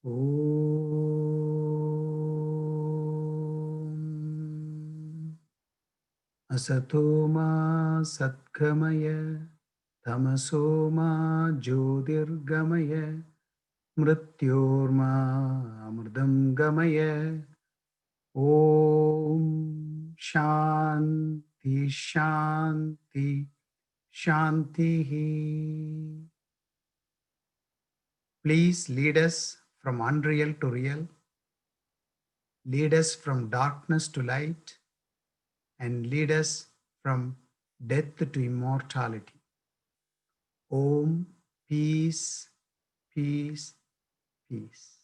Om Asatoma Satkamaya Tamasoma Jyotirgamaya Mrityorma Amridam Gamaya. Om Shanti Shanti Shanti. Please lead us from unreal to real. Lead us from darkness to light, and lead us from death to immortality. Om, peace, peace, peace.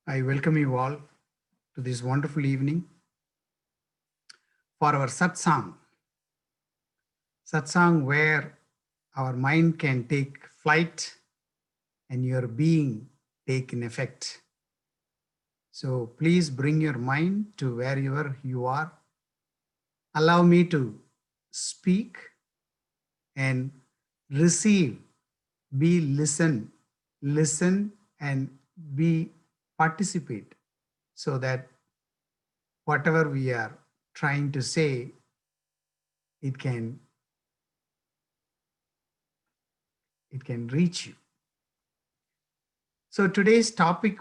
I welcome you all to this wonderful evening for our satsang. Satsang where our mind can take flight and your being take in effect. So please bring your mind to wherever you are. Allow me to speak and receive, listen and be participate, so that whatever we are trying to say, it can reach you. So today's topic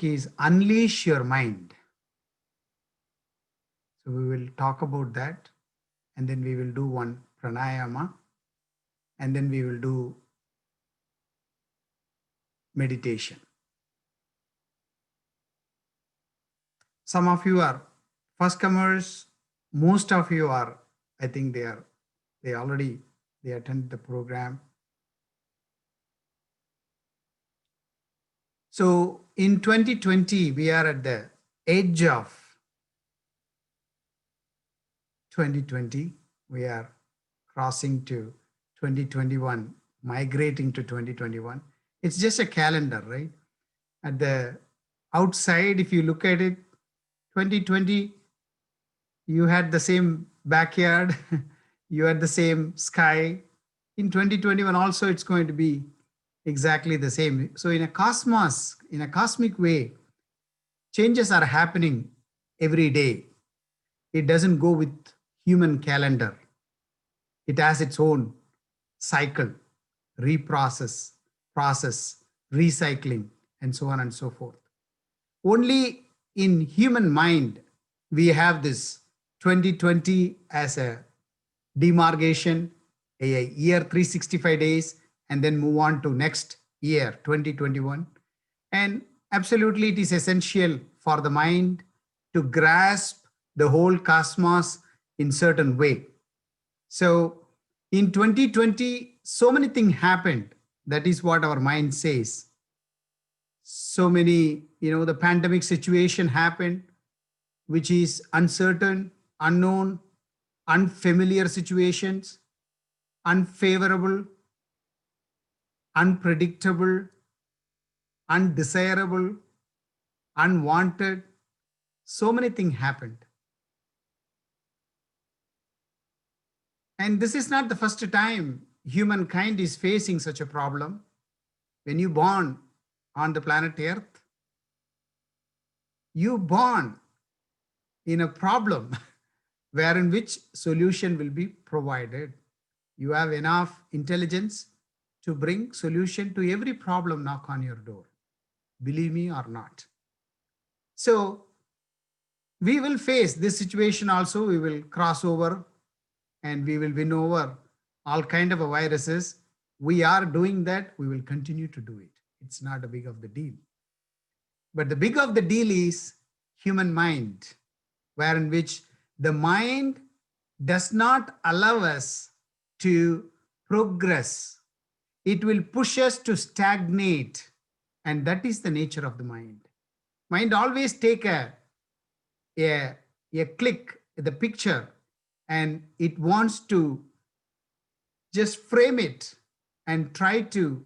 is unleash your mind. So we will talk about that, and then we will do one pranayama, and then we will do meditation. Some of you are first comers, most of you are, I think they attend the program. So in 2020, we are at the edge of 2020. We are crossing to 2021, migrating to 2021. It's just a calendar, right? At the outside, if you look at it, 2020, you had the same backyard, you had the same sky. In 2021 also, it's going to be exactly the same. So in a cosmic way, changes are happening every day. It doesn't go with human calendar. It has its own cycle, process, recycling, and so on and so forth. Only in human mind, we have this 2020 as a demarcation, a year 365 days, and then move on to next year 2021. And absolutely it is essential for the mind to grasp the whole cosmos in certain way. So in 2020, so many things happened. That is what our mind says. So many, the pandemic situation happened, which is uncertain, unknown, unfamiliar situations, unfavorable, unpredictable, undesirable, unwanted. So many things happened. And this is not the first time humankind is facing such a problem. When you born on the planet Earth, you born in a problem wherein which solution will be provided. You have enough intelligence to bring solution to every problem knock on your door. Believe me or not. So we will face this situation also. We will cross over and we will win over all kind of viruses. We are doing that. We will continue to do it. It's not a big of the deal. But the big of the deal is human mind, wherein which the mind does not allow us to progress. It will push us to stagnate. And that is the nature of the mind. Mind always take a click, the picture, and it wants to just frame it and try to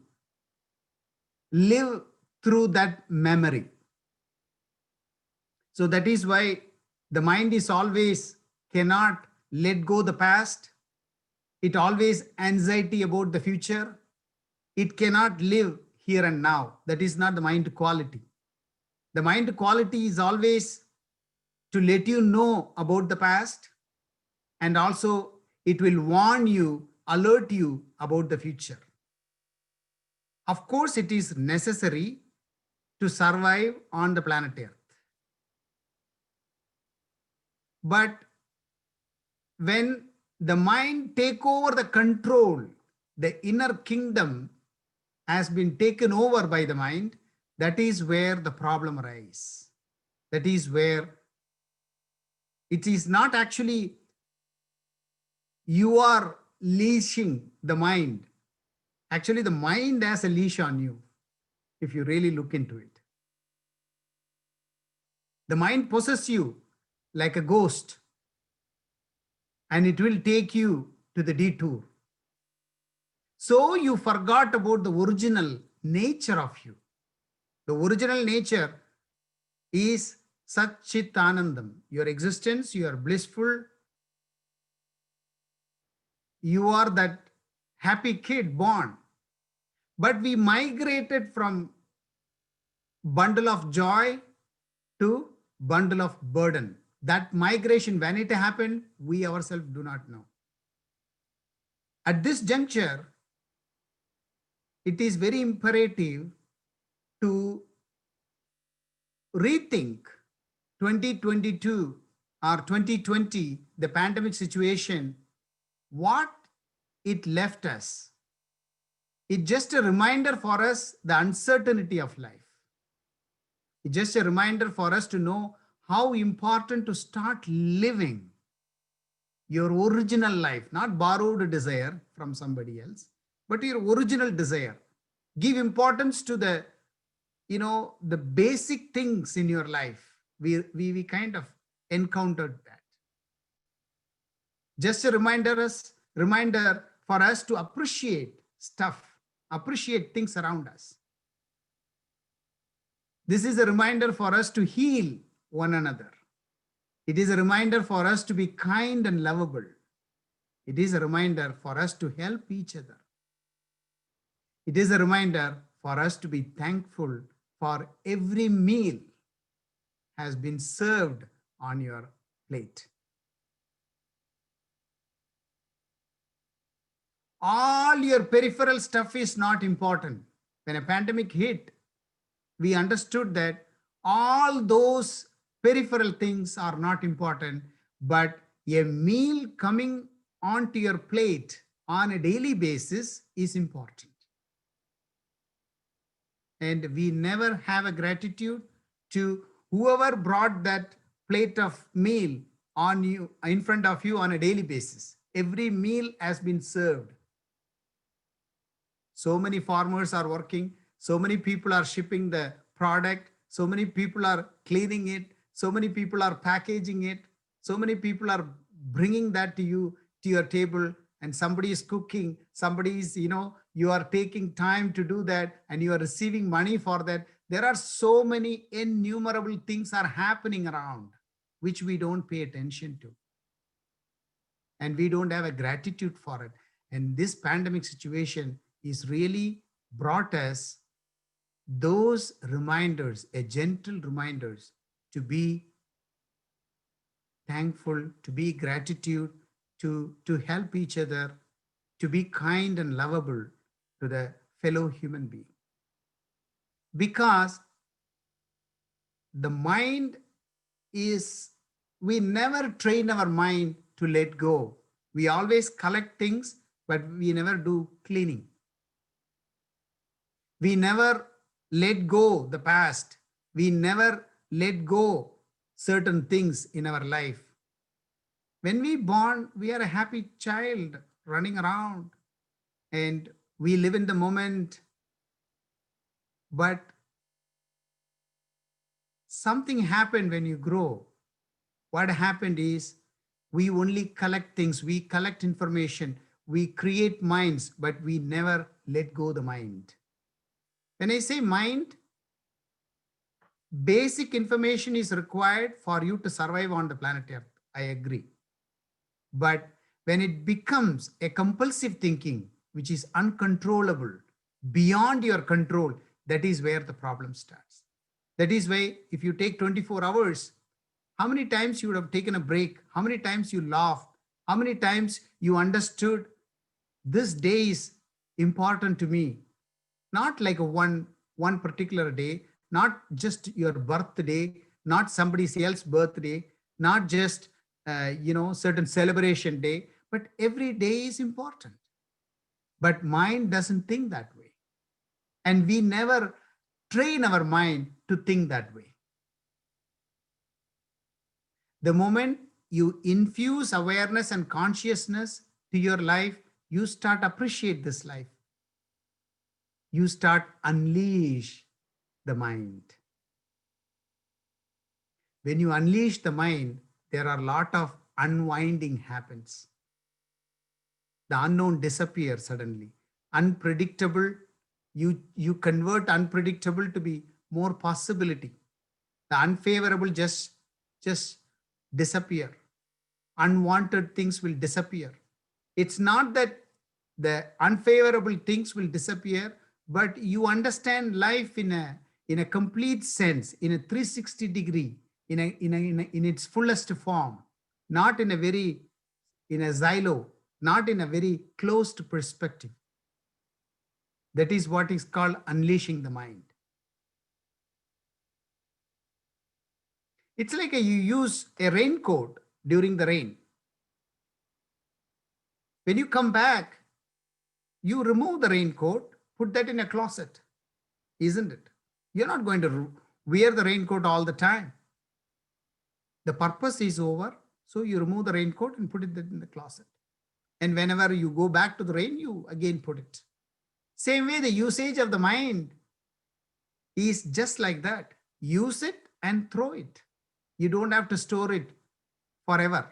live through that memory. So that is why The mind is always cannot let go the past. It always anxiety about the future. It cannot live here and now. That is not the mind quality. The mind quality is always to let you know about the past, and also it will warn you, alert you about the future. Of course, it is necessary to survive on the planet Earth. But when the mind take over the control, the inner kingdom has been taken over by the mind, that is where the problem arises. That is where it is not actually you are leashing the mind. Actually, the mind has a leash on you if you really look into it. The mind possesses you like a ghost, and it will take you to the detour. So you forgot about the original nature of you. The original nature is Satchit Anandam. Your existence, you are blissful. You are that happy kid born. But we migrated from bundle of joy to bundle of burden. That migration, when it happened, we ourselves do not know. At this juncture, it is very imperative to rethink 2022 or 2020, the pandemic situation, what it left us. It's just a reminder for us the uncertainty of life. It's just a reminder for us to know how important to start living your original life, not borrowed desire from somebody else, but your original desire. Give importance to the, the basic things in your life. We kind of encountered that. Just a reminder for us to appreciate stuff, appreciate things around us. This is a reminder for us to heal one another. It is a reminder for us to be kind and lovable. It is a reminder for us to help each other. It is a reminder for us to be thankful for every meal has been served on your plate. All your peripheral stuff is not important. When a pandemic hit, we understood that all those peripheral things are not important, but a meal coming onto your plate on a daily basis is important. And we never have a gratitude to whoever brought that plate of meal on you, in front of you on a daily basis. Every meal has been served. So many farmers are working. So many people are shipping the product. So many people are cleaning it. So many people are packaging it. So many people are bringing that to you, to your table, and somebody is cooking. Somebody is, you are taking time to do that and you are receiving money for that. There are so many innumerable things are happening around, which we don't pay attention to. And we don't have a gratitude for it. And this pandemic situation is really brought us those reminders, a gentle reminders to be thankful, to be gratitude, to help each other, to be kind and lovable to the fellow human being. Because the mind is, we never train our mind to let go. We always collect things, but we never do cleaning. We never let go the past. We never let go certain things in our life. When we born, we are a happy child running around and we live in the moment. But something happened when you grow. What happened is we only collect things, we collect information, we create minds, but we never let go the mind. When I say mind, basic information is required for you to survive on the planet Earth. I agree. But when it becomes a compulsive thinking, which is uncontrollable, beyond your control, that is where the problem starts. That is why if you take 24 hours, how many times you would have taken a break? How many times you laughed? How many times you understood this day is important to me? Not like a one particular day, not just your birthday, not somebody else's birthday, not just certain celebration day, but every day is important. But mind doesn't think that way, and we never train our mind to think that way. The moment you infuse awareness and consciousness to your life, you start appreciate this life. You start unleash the mind. When you unleash the mind, there are a lot of unwinding happens. The unknown disappears suddenly. Unpredictable, you convert unpredictable to be more possibility. The unfavorable just disappear. Unwanted things will disappear. It's not that the unfavorable things will disappear, but you understand life in a complete sense, in a 360 degree, in its fullest form, not in a silo, not in a very closed perspective. That is what is called unleashing the mind. It's like you use a raincoat during the rain. When you come back, you remove the raincoat, put that in a closet, isn't it? You're not going to wear the raincoat all the time. The purpose is over, so you remove the raincoat and put it in the closet. And whenever you go back to the rain, you again put it. Same way, the usage of the mind is just like that. Use it and throw it. You don't have to store it forever.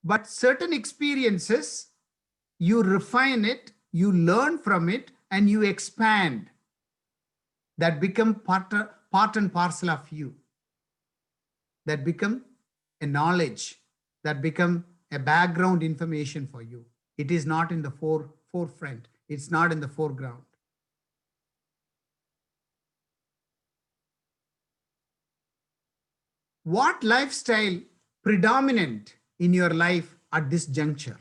But certain experiences, you refine it, you learn from it, and you expand. That become part and parcel of you. That become a knowledge, that become a background information for you. It is not in the forefront. It's not in the foreground. What lifestyle predominant in your life at this juncture?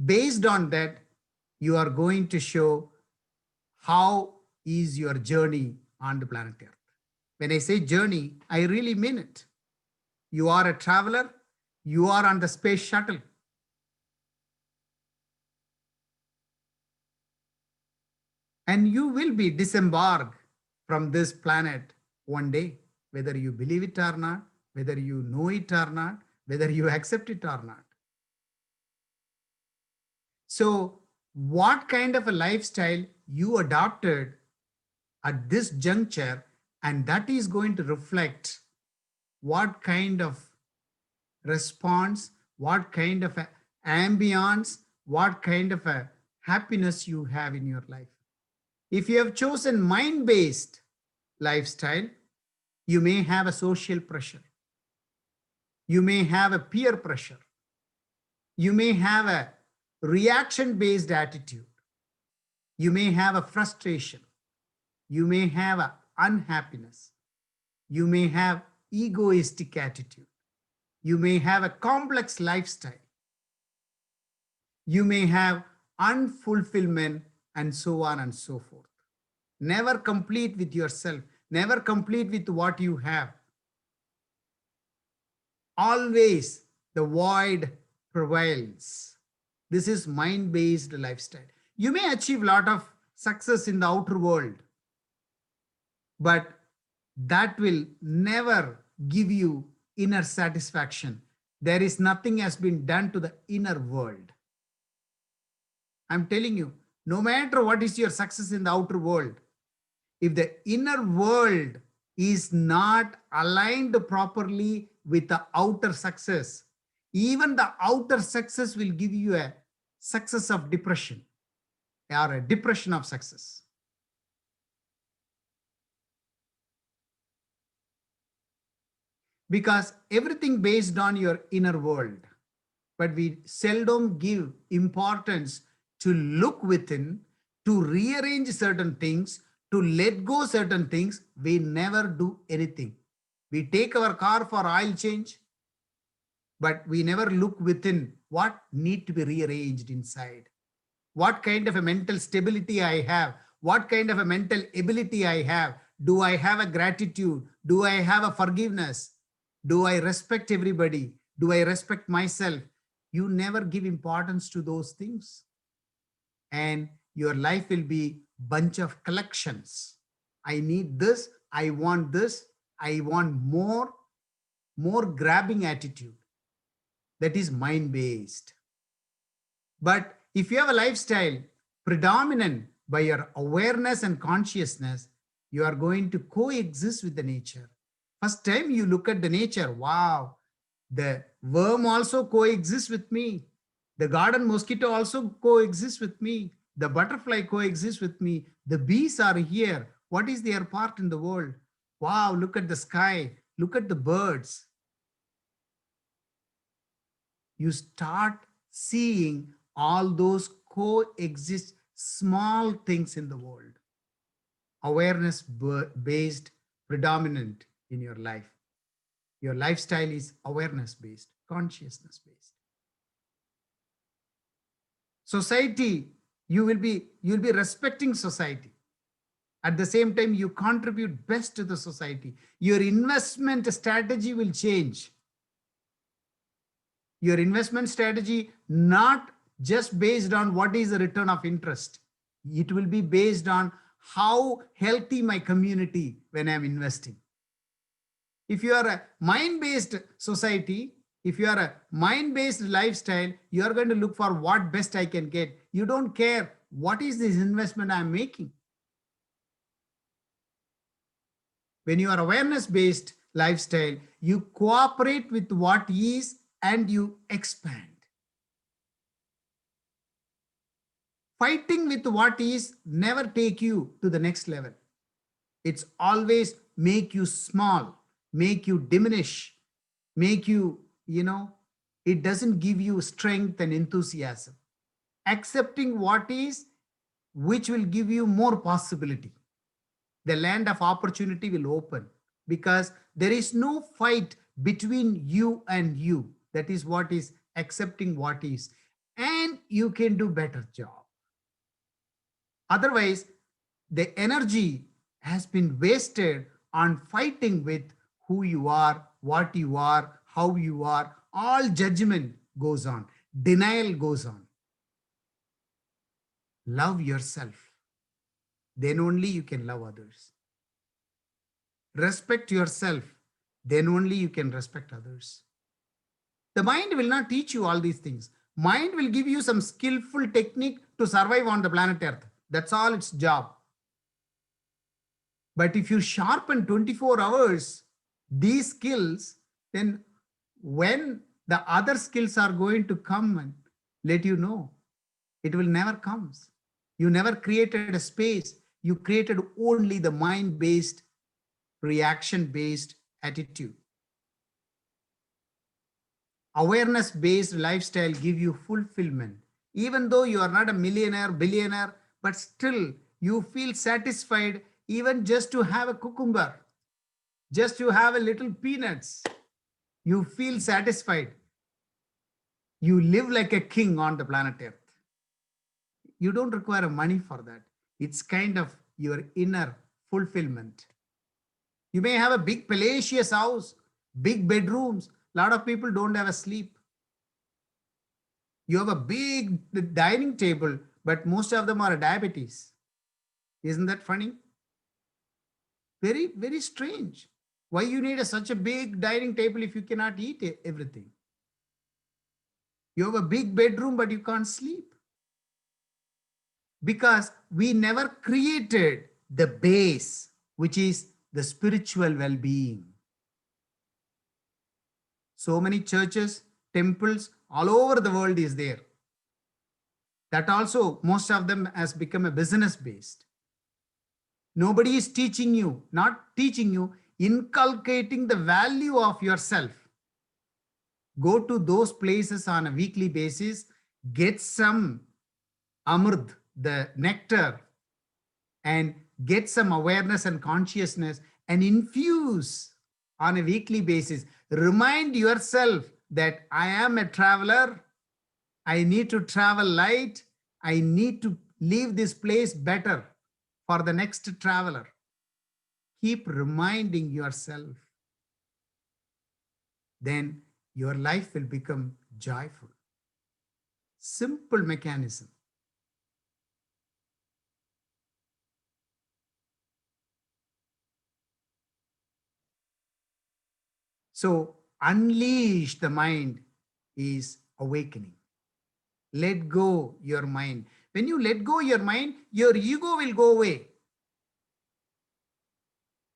Based on that, you are going to show how is your journey on the planet Earth. When I say journey, I really mean it. You are a traveler, you are on the space shuttle. And you will be disembarked from this planet one day, whether you believe it or not, whether you know it or not, whether you accept it or not. So, what kind of a lifestyle you adopted at this juncture, and that is going to reflect what kind of response, what kind of ambience, what kind of a happiness you have in your life. If you have chosen mind-based lifestyle, you may have a social pressure. You may have a peer pressure. You may have a reaction-based attitude. You may have a frustration. You may have a unhappiness. You may have egoistic attitude. You may have a complex lifestyle. You may have unfulfillment and so on and so forth. Never complete with yourself. Never complete with what you have. Always the void prevails. This is mind-based lifestyle. You may achieve a lot of success in the outer world, but that will never give you inner satisfaction. There is nothing has been done to the inner world. I'm telling you, no matter what is your success in the outer world, if the inner world is not aligned properly with the outer success, even the outer success will give you a success of depression or a depression of success. because everything based on your inner world. But we seldom give importance to look within, to rearrange certain things, to let go certain things. We never do anything. We take our car for oil change, but we never look within what need to be rearranged inside. What kind of a mental stability I have, what kind of a mental ability I have. Do I have a gratitude? Do I have a forgiveness? Do I respect everybody? Do I respect myself? You never give importance to those things, and your life will be bunch of collections. I need this, I want this, I want more grabbing attitude. That is mind based. But if you have a lifestyle predominant by your awareness and consciousness, you are going to coexist with the nature. First time you look at the nature, wow, the worm also coexists with me. The garden mosquito also coexists with me. The butterfly coexists with me. The bees are here. What is their part in the world? Wow, look at the sky. Look at the birds. You start seeing all those coexist small things in the world. Awareness based predominant in your life. Your lifestyle is awareness based, consciousness based. Society, you'll be respecting society. At the same time, you contribute best to the society. Your investment strategy will change. Your investment strategy not just based on what is the return of interest. It will be based on how healthy my community when I'm investing. If you are a mind-based society, if you are a mind-based lifestyle, you are going to look for what best I can get. You don't care what is this investment I'm making. When you are awareness-based lifestyle, you cooperate with what is and you expand. Fighting with what is never take you to the next level. It's always make you small, make you diminish, make you, it doesn't give you strength and enthusiasm. Accepting what is, which will give you more possibility. The land of opportunity will open because there is no fight between you and you. That is what is accepting what is, and you can do better job. Otherwise, the energy has been wasted on fighting with who you are, what you are, how you are. All judgment goes on, denial goes on. Love yourself. Then only you can love others. Respect yourself. Then only you can respect others. The mind will not teach you all these things. Mind will give you some skillful technique to survive on the planet Earth. That's all its job. But if you sharpen 24 hours these skills, then when the other skills are going to come and let you know, it will never come. You never created a space. You created only the mind-based, reaction-based attitude. Awareness-based lifestyle give you fulfillment. Even though you are not a millionaire, billionaire, but still you feel satisfied even just to have a cucumber, just to have a little peanuts. You feel satisfied. You live like a king on the planet Earth. You don't require money for that. It's kind of your inner fulfillment. You may have a big palatial house, big bedrooms. A lot of people don't have a sleep. You have a big dining table, but most of them are diabetes. Isn't that funny? Very, very strange. Why you need such a big dining table if you cannot eat everything? You have a big bedroom, but you can't sleep. Because we never created the base, which is the spiritual well-being. So many churches, temples, all over the world is there. That also, most of them has become a business based. Nobody is teaching you, not teaching you, inculcating the value of yourself. Go to those places on a weekly basis, get some amrut, the nectar, and get some awareness and consciousness and infuse on a weekly basis. Remind yourself that I am a traveler. I need to travel light. I need to leave this place better for the next traveler. Keep reminding yourself. Then your life will become joyful. Simple mechanism. So unleash the mind is awakening. Let go your mind. When you let go your mind, your ego will go away.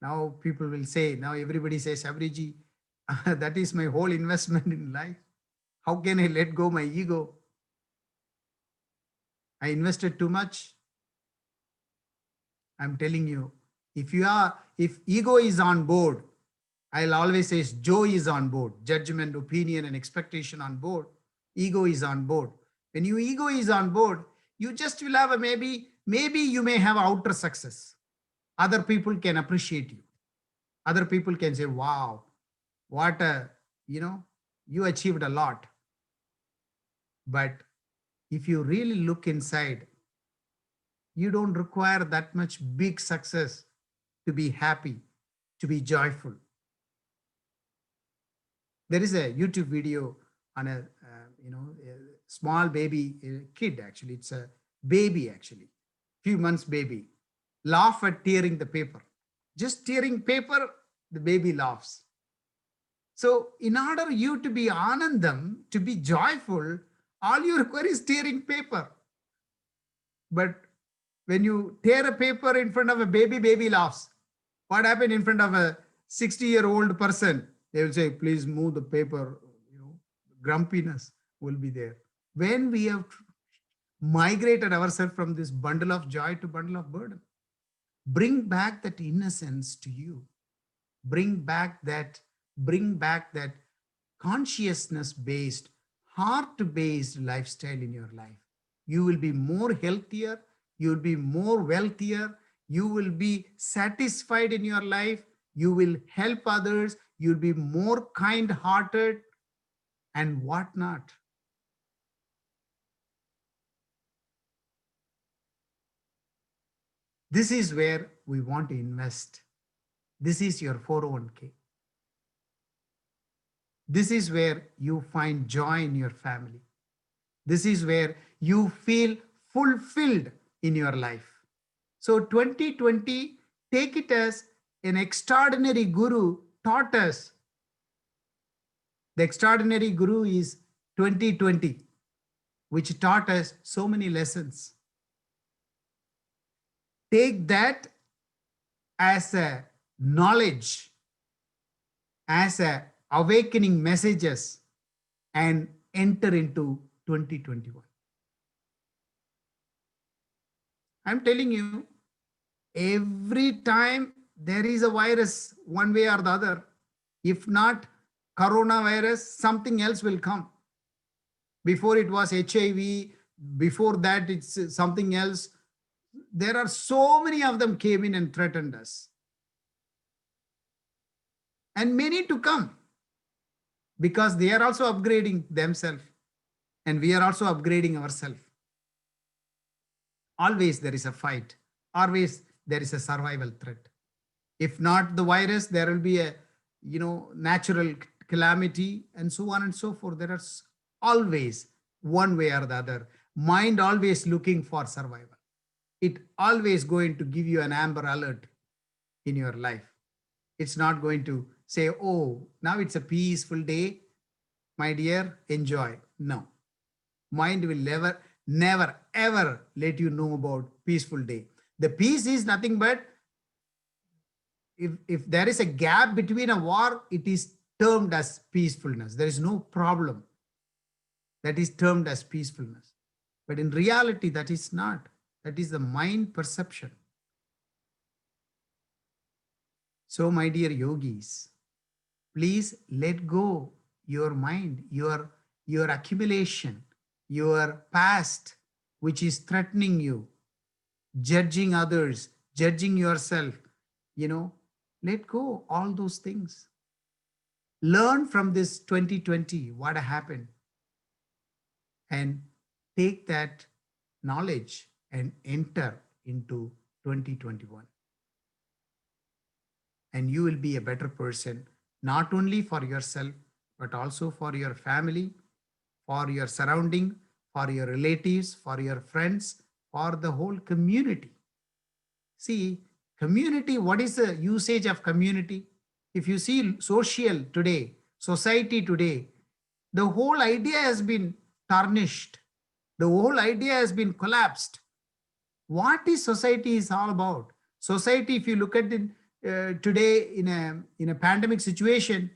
Now people will say, now everybody says, Sabriji, that is my whole investment in life. How can I let go my ego? I invested too much. I'm telling you, if ego is on board, I'll always say Joe is on board, judgment, opinion, and expectation on board. Ego is on board. When your ego is on board, you just will have a maybe you may have outer success. Other people can appreciate you. Other people can say, wow, what a, you achieved a lot. But if you really look inside, you don't require that much big success to be happy, to be joyful. There is a YouTube video on a small baby kid. Actually, it's a baby. Actually, few months baby, laugh at tearing the paper. Just tearing paper, the baby laughs. So, in order you to be anandam, to be joyful, all you require is tearing paper. But when you tear a paper in front of a baby, baby laughs. What happened in front of a 60-year-old person? They will say, please move the paper. Grumpiness will be there. When we have migrated ourselves from this bundle of joy to bundle of burden, bring back that innocence to you. Bring back that consciousness-based, heart-based lifestyle in your life. You will be more healthier. You will be more wealthier. You will be satisfied in your life. You will help others. You'll be more kind-hearted and whatnot. This is where we want to invest. This is your 401k. This is where you find joy in your family. This is where you feel fulfilled in your life. So 2020, take it as an extraordinary guru taught us. The extraordinary guru is 2020, which taught us so many lessons. Take that as a knowledge, as a awakening messages, and enter into 2021. I'm telling you, every time there is a virus, one way or the other, if not coronavirus, something else will come. Before it was HIV, before that it's something else. There are so many of them came in and threatened us. And many to come, because they are also upgrading themselves and we are also upgrading ourselves. Always there is a fight. Always there is a survival threat. If not the virus, there will be a natural calamity and so on and so forth. There is always one way or the other. Mind always looking for survival. It always going to give you an amber alert in your life. It's not going to say, oh, now it's a peaceful day, my dear, enjoy. No. Mind will never, ever let you know about peaceful day. The peace is nothing but if there is a gap between a war, it is termed as peacefulness. There is no problem. That is termed as peacefulness. But in reality, that is not. That is the mind perception. So, my dear yogis, please let go your mind, your accumulation, your past, which is threatening you, judging others, judging yourself. You know, let go all those things. Learn from this 2020 what happened and take that knowledge and enter into 2021. And you will be a better person, not only for yourself, but also for your family, for your surrounding, for your relatives, for your friends, for the whole community. See, community, what is the usage of community? If you see social today, society today, the whole idea has been tarnished. The whole idea has been collapsed. What is society is all about? Society, if you look at it today in a pandemic situation,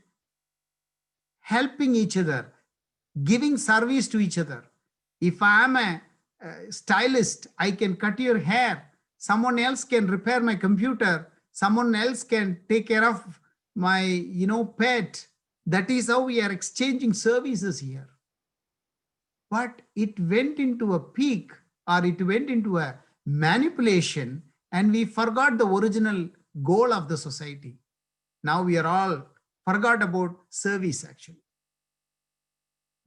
helping each other, giving service to each other. If I am a stylist, I can cut your hair. Someone else can repair my computer. Someone else can take care of my, pet. That is how we are exchanging services here. But it went into a peak, or it went into a manipulation, and we forgot the original goal of the society. Now we are all forgot about service actually.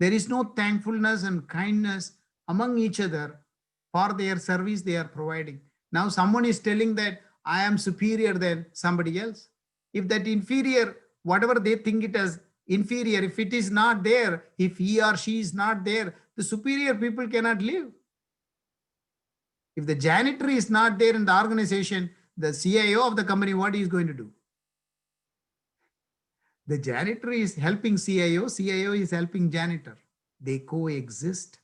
There is no thankfulness and kindness among each other for their service they are providing. Now someone is telling that I am superior than somebody else. If that inferior, whatever they think it as inferior, if it is not there, if he or she is not there, the superior people cannot live. If the janitor is not there in the organization, the CIO of the company, what he is going to do? The janitor is helping CIO, CIO is helping janitor. They coexist.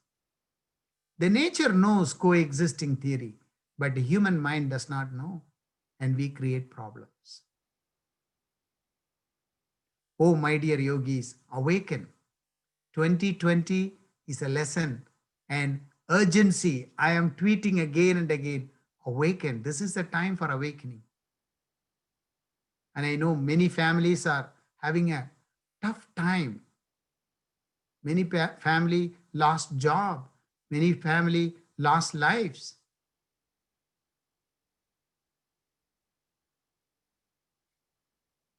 The nature knows coexisting theory, but the human mind does not know, and we create problems. Oh, my dear yogis, awaken. 2020 is a lesson and urgency. I am tweeting again and again, awaken. This is the time for awakening. And I know many families are having a tough time. Many family lost job. Many family lost lives.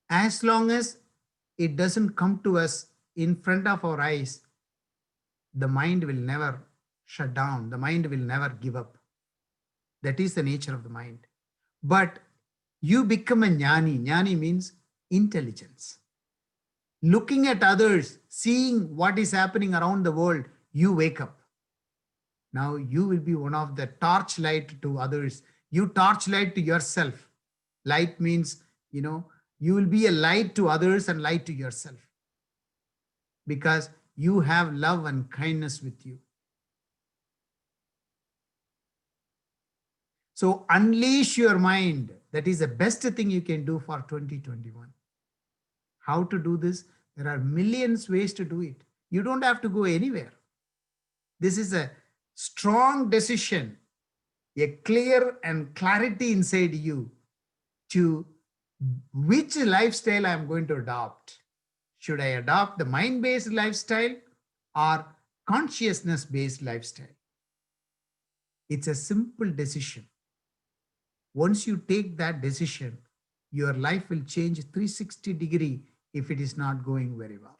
As long as it doesn't come to us in front of our eyes, the mind will never shut down. The mind will never give up. That is the nature of the mind. But you become a jnani. Jnani means intelligence. Looking at others, seeing what is happening around the world, you wake up. Now you will be one of the torchlight to others. You torchlight to yourself. Light means, you will be a light to others and light to yourself. Because you have love and kindness with you. So unleash your mind. That is the best thing you can do for 2021. How to do this? There are millions ways to do it. You don't have to go anywhere. This is a strong decision, a clear and clarity inside you to which lifestyle I'm going to adopt. Should I adopt the mind-based lifestyle or consciousness-based lifestyle? It's a simple decision. Once you take that decision, your life will change 360 degree if it is not going very well.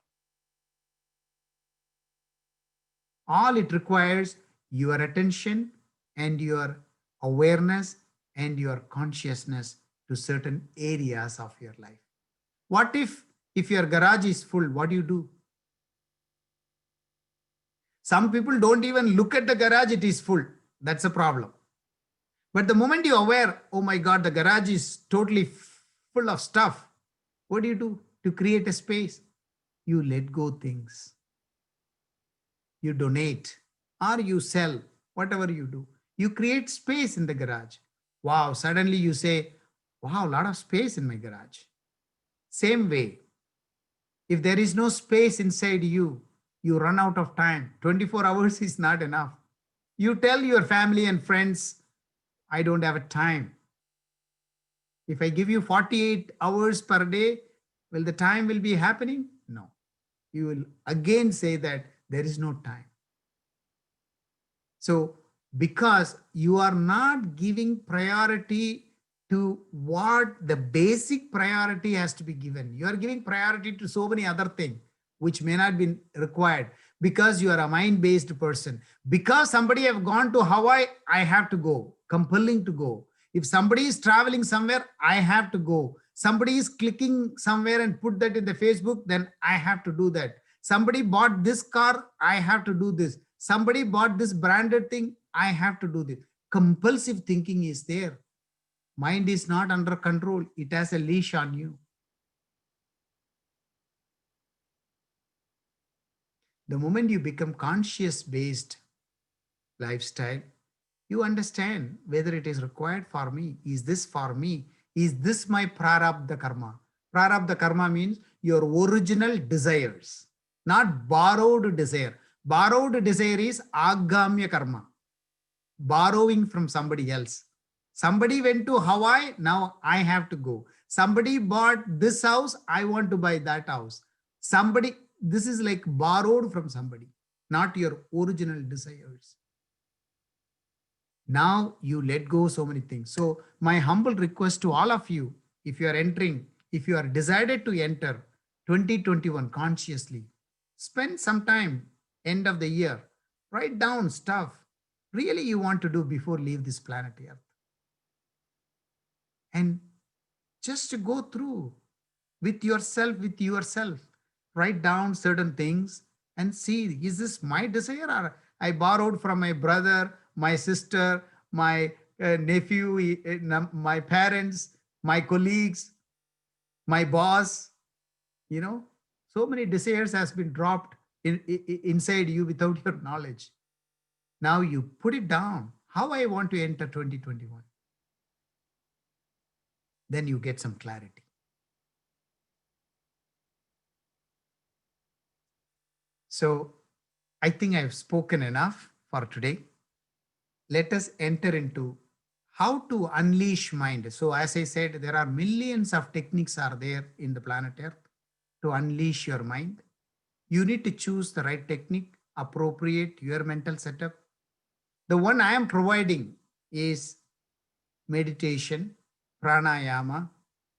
All it requires your attention and your awareness and your consciousness to certain areas of your life. What if your garage is full? What do you do? Some people don't even look at the garage, it is full. That's a problem. But the moment you're aware, oh my God, the garage is totally full of stuff. What do you do to create a space? You let go things. You donate or you sell, whatever you do. You create space in the garage. Wow, suddenly you say, wow, a lot of space in my garage. Same way, if there is no space inside you, you run out of time. 24 hours is not enough. You tell your family and friends, I don't have a time. If I give you 48 hours per day, will the time will be happening? No. You will again say that there is no time. So because you are not giving priority to what the basic priority has to be given, you are giving priority to so many other things which may not be required, because you are a mind-based person. Because somebody have gone to Hawaii, I have to go, compelling to go. If somebody is traveling somewhere, I have to go. Somebody is clicking somewhere and put that in the Facebook, then I have to do that. Somebody bought this car, I have to do this. Somebody bought this branded thing, I have to do this. Compulsive thinking is there. Mind is not under control. It has a leash on you. The moment you become conscious based lifestyle, you understand whether it is required for me. Is this for me? Is this my prarabdha karma? Prarabdha karma means your original desires, not borrowed desire. Borrowed desire is agamya karma, borrowing from somebody else. Somebody went to Hawaii, now I have to go. Somebody bought this house, I want to buy that house. Somebody, this is like borrowed from somebody, not your original desires. Now you let go so many things. So my humble request to all of you, if you are entering, if you are decided to enter 2021 consciously, spend some time end of the year, write down stuff really you want to do before leave this planet Earth. And just to go through with yourself, write down certain things and see, is this my desire, or I borrowed from my brother, my sister, my nephew, my parents, my colleagues, my boss, so many desires has been dropped inside you without your knowledge. Now you put it down. How I want to enter 2021. Then you get some clarity. So I think I've spoken enough for today. Let us enter into how to unleash mind. So as I said, there are millions of techniques are there in the planet Earth to unleash your mind. You need to choose the right technique, appropriate your mental setup. The one I am providing is meditation, pranayama,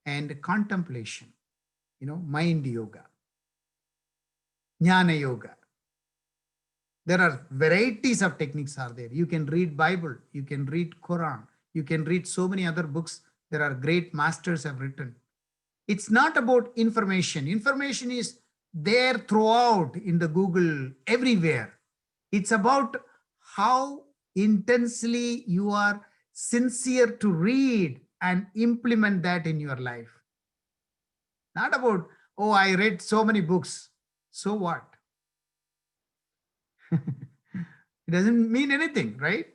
and contemplation, mind yoga, jnana yoga. There are varieties of techniques are there. You can read Bible, you can read Quran, you can read so many other books. There are great masters have written. It's not about information. Information is there throughout in the Google, everywhere. It's about how intensely you are sincere to read and implement that in your life. Not about, oh, I read so many books. So what? It doesn't mean anything, right?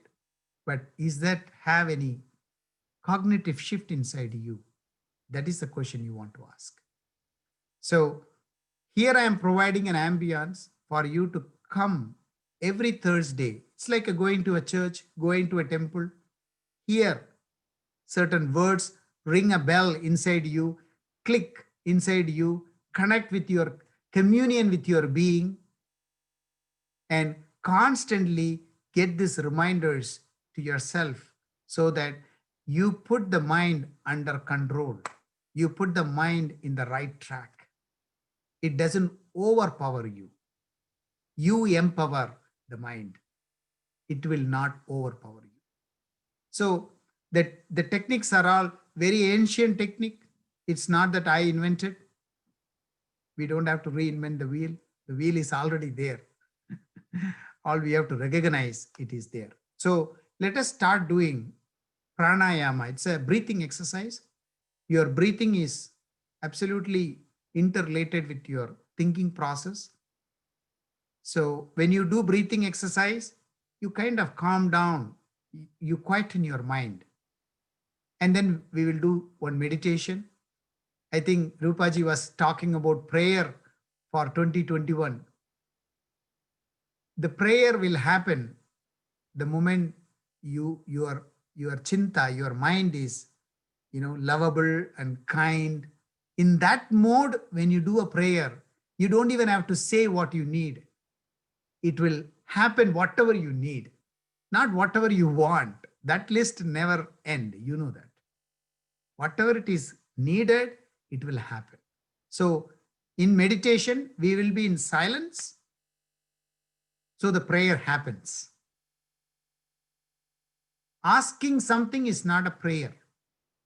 But is that have any cognitive shift inside you? That is the question you want to ask. So here I am providing an ambience for you to come every Thursday. It's like going to a church, going to a temple. Hear certain words, ring a bell inside you, click inside you, connect with your communion with your being, and constantly get these reminders to yourself so that you put the mind under control. You put the mind in the right track. It doesn't overpower you. You empower the mind. It will not overpower you. So the techniques are all very ancient technique. It's not that I invented. We don't have to reinvent the wheel. The wheel is already there. All we have to recognize it is there. So let us start doing pranayama. It's a breathing exercise. Your breathing is absolutely interrelated with your thinking process. So when you do breathing exercise, you kind of calm down, you quieten your mind. And then we will do one meditation. I think Rupaji was talking about prayer for 2021. The prayer will happen the moment your chinta, your mind is lovable and kind. In that mode, when you do a prayer, you don't even have to say what you need. It will happen whatever you need, not whatever you want. That list never end. You know that. Whatever it is needed, it will happen. So in meditation, we will be in silence. So the prayer happens. Asking something is not a prayer.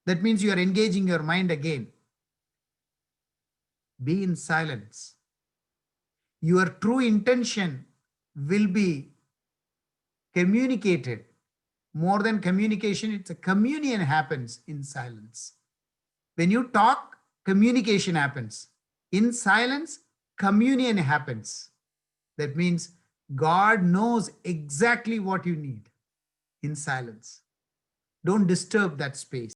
That means you are engaging your mind again. Be in silence. Your true intention will be communicated. More than communication, it's a communion happens in silence. When you talk, communication happens. In silence, communion happens. That means God knows exactly what you need in silence. Don't disturb that space.